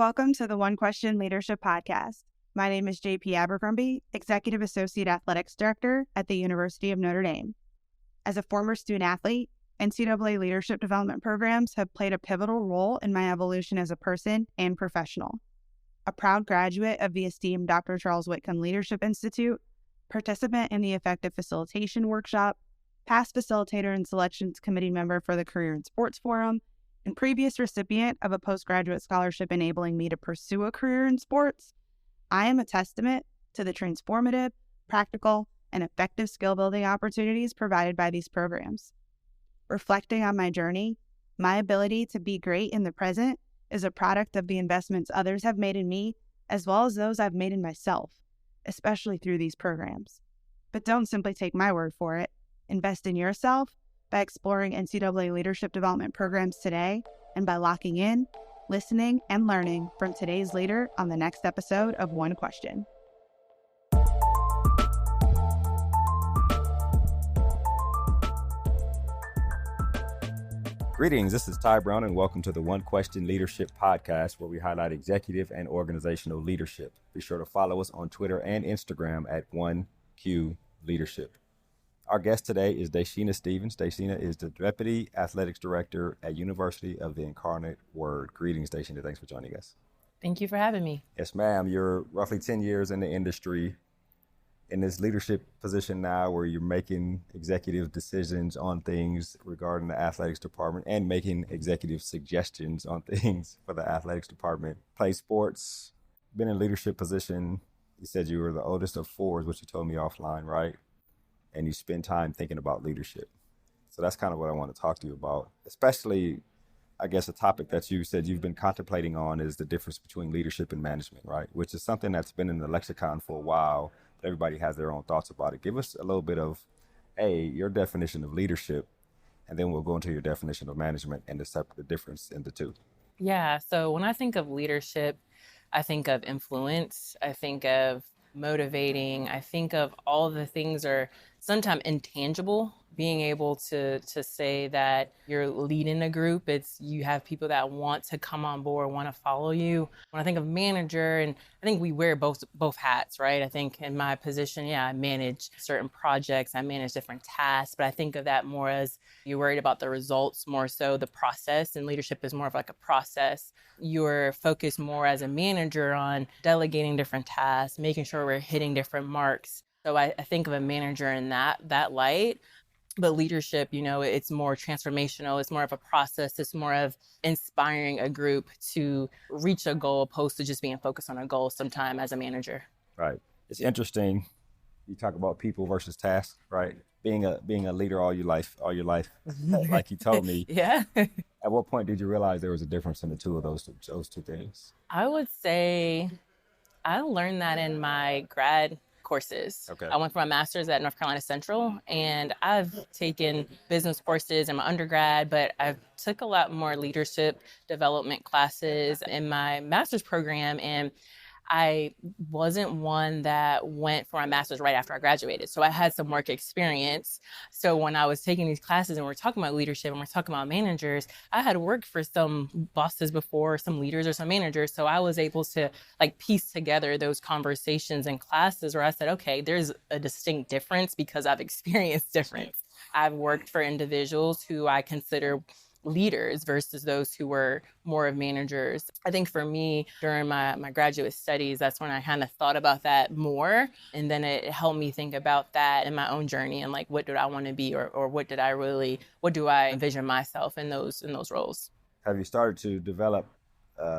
Welcome to the One Question Leadership Podcast. My name is JP Abercrombie, Executive Associate Athletics Director at the University of Notre Dame. As a former student athlete, NCAA leadership development programs have played a pivotal role in my evolution as a person and professional. A proud graduate of the esteemed Dr. Charles Whitcomb Leadership Institute, participant in the Effective Facilitation Workshop, past facilitator and selections committee member for the Career in Sports Forum, and previous recipient of a postgraduate scholarship enabling me to pursue a career in sports, I am a testament to the transformative, practical, and effective skill-building opportunities provided by these programs. Reflecting on my journey, my ability to be great in the present is a product of the investments others have made in me, as well as those I've made in myself, especially through these programs. But don't simply take my word for it. Invest in yourself by exploring NCAA leadership development programs today and by locking in, listening, and learning from today's leader on the next episode of One Question. Greetings, this is Ty Brown, and welcome to the One Question Leadership Podcast, where we highlight executive and organizational leadership. Be sure to follow us on Twitter and Instagram at 1Q Leadership. Our guest today is DaShena Stevens. DaShena is the Deputy Athletics Director at University of the Incarnate Word. Greetings, DaShena. Thanks for joining us. Thank you for having me. Yes, ma'am. You're roughly 10 years in the industry, in this leadership position now where you're making executive decisions on things regarding the athletics department and making executive suggestions on things for the athletics department. Play sports, been in a leadership position. You said you were the oldest of four, is what you told me offline, right? And you spend time thinking about leadership. So that's kind of what I want to talk to you about, especially, I guess, a topic that you said you've been contemplating on is the difference between leadership and management, right? Which is something that's been in the lexicon for a while, but everybody has their own thoughts about it. Give us a little bit of, your definition of leadership, and then we'll go into your definition of management and the difference in the two. Yeah, so when I think of leadership, I think of influence, I think of motivating, I think of all the things are sometimes intangible. Being able to say that you're leading a group, it's you have people that want to come on board, want to follow you. When I think of manager, and I think we wear both hats, right? I think in my position, I manage certain projects, I manage different tasks, but I think of that more as you're worried about the results, more so the process, and leadership is more of like a process. You're focused more as a manager on delegating different tasks, making sure we're hitting different marks. So I think of a manager in that light. But leadership, it's more transformational. It's more of a process. It's more of inspiring a group to reach a goal opposed to just being focused on a goal sometime as a manager. Right. It's interesting. You talk about people versus tasks, right? Being a leader all your life, like you told me. Yeah. At what point did you realize there was a difference in the two of those two things? I would say I learned that in my grad courses. Okay. I went for my master's at North Carolina Central, and I've taken business courses in my undergrad, but I've took a lot more leadership development classes in my master's program, and I wasn't one that went for my master's right after I graduated. So I had some work experience. So when I was taking these classes and we're talking about leadership and we're talking about managers, I had worked for some bosses before, some leaders or some managers. So I was able to piece together those conversations and classes where I said, okay, there's a distinct difference because I've experienced difference. I've worked for individuals who I consider leaders versus those who were more of managers. I think for me, during my graduate studies, that's when I kind of thought about that more. And then it helped me think about that in my own journey and what do I want to be or what do I envision myself in those roles. Have you started to develop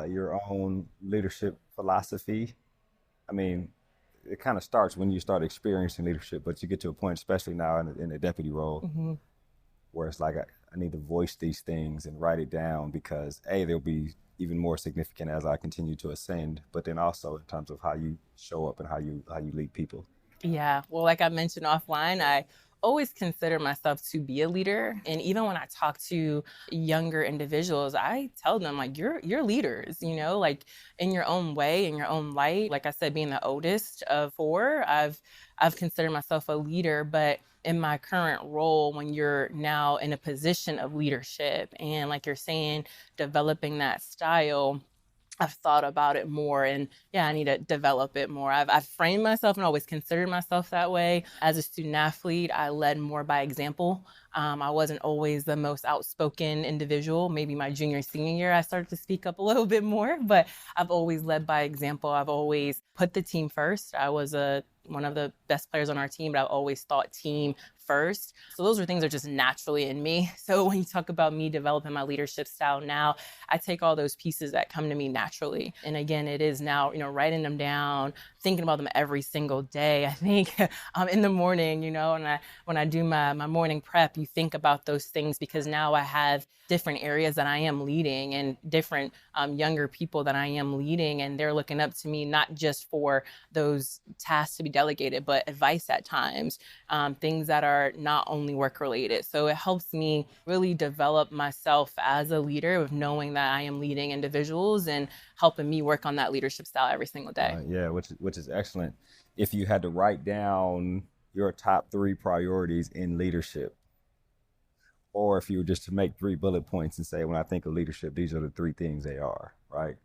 your own leadership philosophy? I mean, it kind of starts when you start experiencing leadership, but you get to a point, especially now in a deputy role, where it's like, I need to voice these things and write it down because they'll be even more significant as I continue to ascend, but then also in terms of how you show up and how you lead people. Yeah, well, like I mentioned offline, I always consider myself to be a leader. And even when I talk to younger individuals, I tell them you're leaders, in your own way, in your own light. Like I said, being the oldest of four, I've considered myself a leader, but in my current role, when you're now in a position of leadership and like you're saying, developing that style, I've thought about it more, and yeah, I need to develop it more. I've framed myself and always considered myself that way. As a student athlete, I led more by example. I wasn't always the most outspoken individual. Maybe my junior, senior year, I started to speak up a little bit more, but I've always led by example. I've always put the team first. I was one of the best players on our team, but I've always thought team first. So those are things that are just naturally in me. So when you talk about me developing my leadership style now, I take all those pieces that come to me naturally. And again, it is now, writing them down, thinking about them every single day. I think in the morning, and when I do my morning prep, you think about those things because now I have different areas that I am leading and different younger people that I am leading. And they're looking up to me, not just for those tasks to be delegated, but advice at times, things that are not only work related. So it helps me really develop myself as a leader with knowing that I am leading individuals and helping me work on that leadership style every single day. Yeah, which is excellent. If you had to write down your top 3 priorities in leadership, or if you were just to make 3 bullet points and say, when I think of leadership, these are the 3 things they are, right?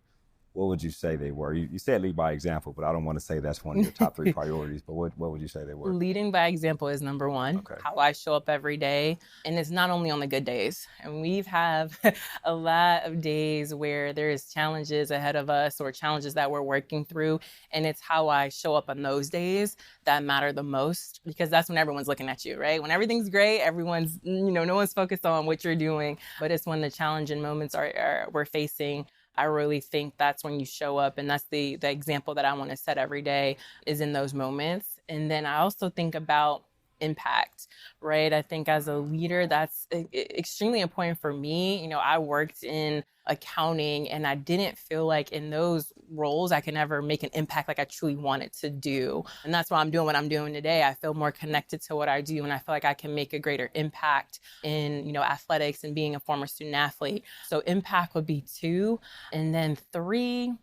What would you say they were? You said lead by example, but I don't want to say that's one of your top 3 priorities, but what would you say they were? Leading by example is number one, okay. How I show up every day. And it's not only on the good days. And we've have a lot of days where there's challenges ahead of us or challenges that we're working through. And it's how I show up on those days that matter the most, because that's when everyone's looking at you, right? When everything's great, everyone's, no one's focused on what you're doing. But it's when the challenging moments we're facing, I really think that's when you show up. And that's the example that I want to set every day is in those moments. And then I also think about impact, right? I think as a leader, that's extremely important for me. I worked in accounting and I didn't feel like in those roles I can ever make an impact like I truly wanted to do. And that's why I'm doing what I'm doing today. I feel more connected to what I do and I feel like I can make a greater impact in, athletics and being a former student athlete. So impact would be 2. And then 3,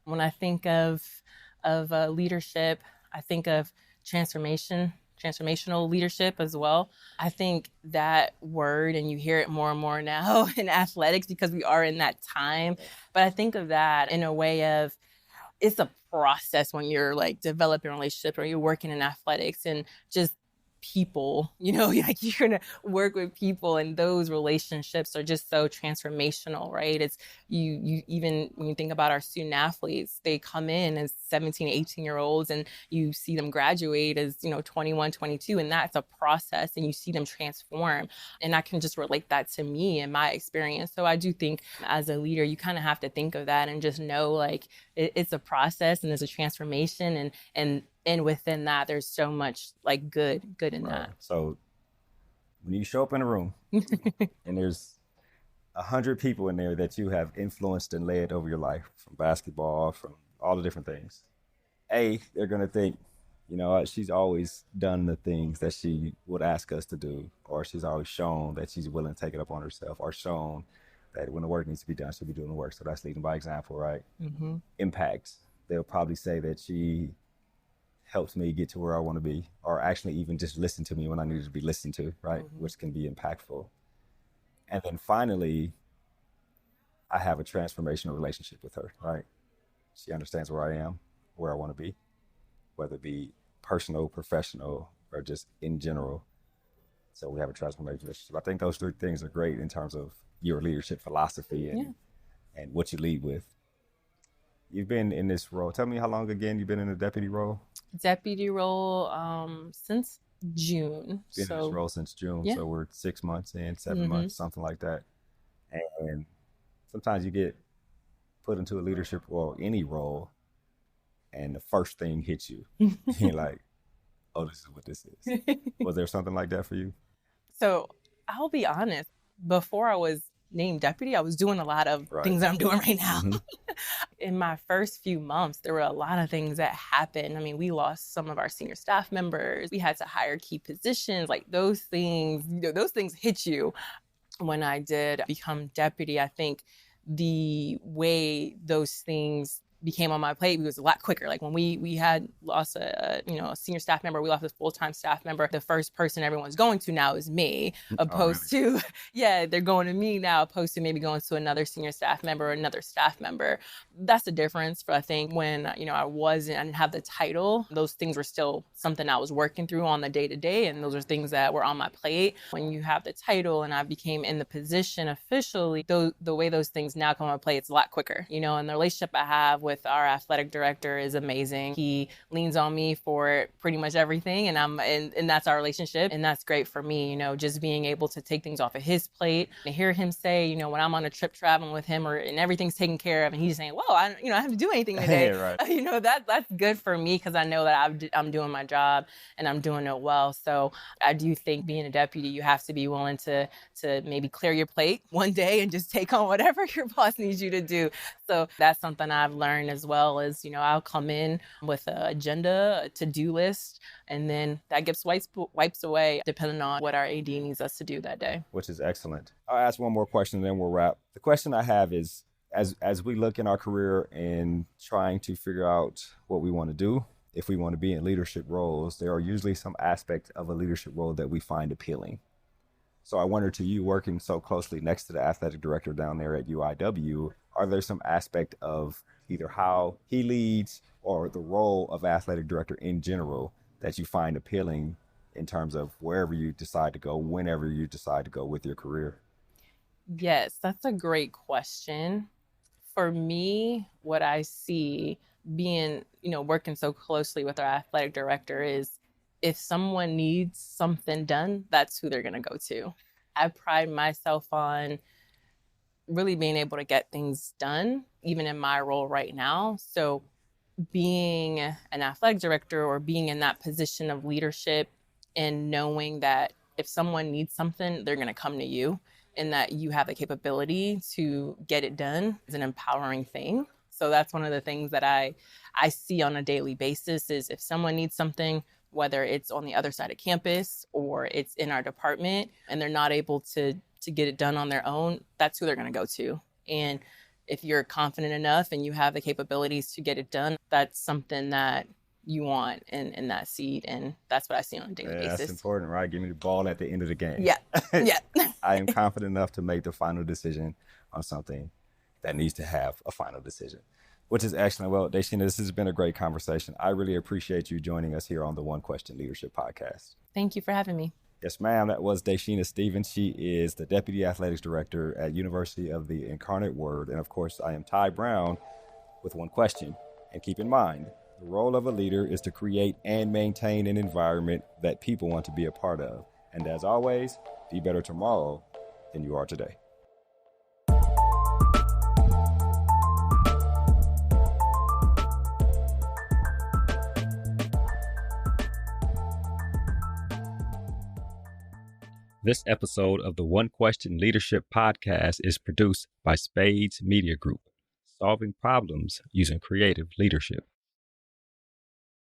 when I think of leadership, I think of transformational leadership as well. I think that word, and you hear it more and more now in athletics because we are in that time, but I think of that in a way of it's a process when you're like developing a relationship or you're working in athletics and just people, like you're going to work with people and those relationships are just so transformational, right? It's you even when you think about our student athletes, they come in as 17, 18-year-olds and you see them graduate as, 21, 22, and that's a process and you see them transform. And I can just relate that to me and my experience. So I do think as a leader, you kind of have to think of that and just know like it's a process and there's a transformation and within that, there's so much like good in that. So when you show up in a room and there's 100 people in there that you have influenced and led over your life, from basketball, from all the different things, they're going to think, she's always done the things that she would ask us to do, or she's always shown that she's willing to take it up on herself, or shown that when the work needs to be done, she'll be doing the work. So that's leading by example, right? Mm-hmm. Impact. They'll probably say that she helps me get to where I want to be, or actually even just listen to me when I need to be listened to, right? Mm-hmm. Which can be impactful. And then finally, I have a transformational relationship with her, right? She understands where I am, where I want to be, whether it be personal, professional, or just in general. So we have a transformational relationship. I think those 3 things are great in terms of your leadership philosophy and what you lead with. You've been in this role. Tell me how long again you've been in the deputy role? Deputy role since June. Been in this role since June. So we're 6 months in, 7 Mm-hmm. months, something like that. And sometimes you get put into a leadership or any role and the first thing hits you. You're like, oh, this is what this is. Was there something like that for you? So I'll be honest, before I was named deputy, I was doing a lot of things that I'm doing right now. Mm-hmm. In my first few months, there were a lot of things that happened. I mean, we lost some of our senior staff members. We had to hire key positions. Like those things, those things hit you. When I did become deputy, I think the way those things became on my plate, it was a lot quicker. Like when we had lost a senior staff member, we lost a full-time staff member. The first person everyone's going to now is me, opposed to, they're going to me now, opposed to maybe going to another senior staff member or another staff member. That's the difference. But I think when, I didn't have the title, those things were still something I was working through on the day-to-day. And those are things that were on my plate. When you have the title and I became in the position officially, the way those things now come on my plate, it's a lot quicker, and the relationship I have with our athletic director is amazing. He leans on me for pretty much everything, and that's our relationship, and that's great for me. Just being able to take things off of his plate and hear him say, when I'm on a trip traveling with him and everything's taken care of, and he's saying, "Well, I have to do anything today." Right. That's good for me because I know that I'm doing my job and I'm doing it well. So I do think being a deputy, you have to be willing to maybe clear your plate one day and just take on whatever your boss needs you to do. So that's something I've learned as well as, I'll come in with an agenda, a to-do list, and then that gets wipes away depending on what our AD needs us to do that day. Which is excellent. I'll ask one more question and then we'll wrap. The question I have is, as we look in our career and trying to figure out what we want to do, if we want to be in leadership roles, there are usually some aspects of a leadership role that we find appealing. So I wonder, to you working so closely next to the athletic director down there at UIW, are there some aspect of either how he leads or the role of athletic director in general that you find appealing in terms of wherever you decide to go, whenever you decide to go with your career? Yes, that's a great question. For me, what I see being, working so closely with our athletic director is if someone needs something done, that's who they're going to go to. I pride myself on really being able to get things done, even in my role right now. So being an athletic director or being in that position of leadership and knowing that if someone needs something, they're going to come to you and that you have the capability to get it done is an empowering thing. So that's one of the things that I see on a daily basis is if someone needs something, whether it's on the other side of campus or it's in our department and they're not able to get it done on their own, that's who they're going to go to. And if you're confident enough and you have the capabilities to get it done, that's something that you want in that seat. And that's what I see on a daily basis. That's important, right? Give me the ball at the end of the game. Yeah. I am confident enough to make the final decision on something that needs to have a final decision, which is excellent. Well, DaShena, this has been a great conversation. I really appreciate you joining us here on the One Question Leadership Podcast. Thank you for having me. Yes, ma'am. That was DaShena Stevens. She is the Deputy Athletics Director at University of the Incarnate Word. And of course, I am Ty Brown with One Question. And keep in mind, the role of a leader is to create and maintain an environment that people want to be a part of. And as always, be better tomorrow than you are today. This episode of the One Question Leadership Podcast is produced by Spades Media Group, solving problems using creative leadership.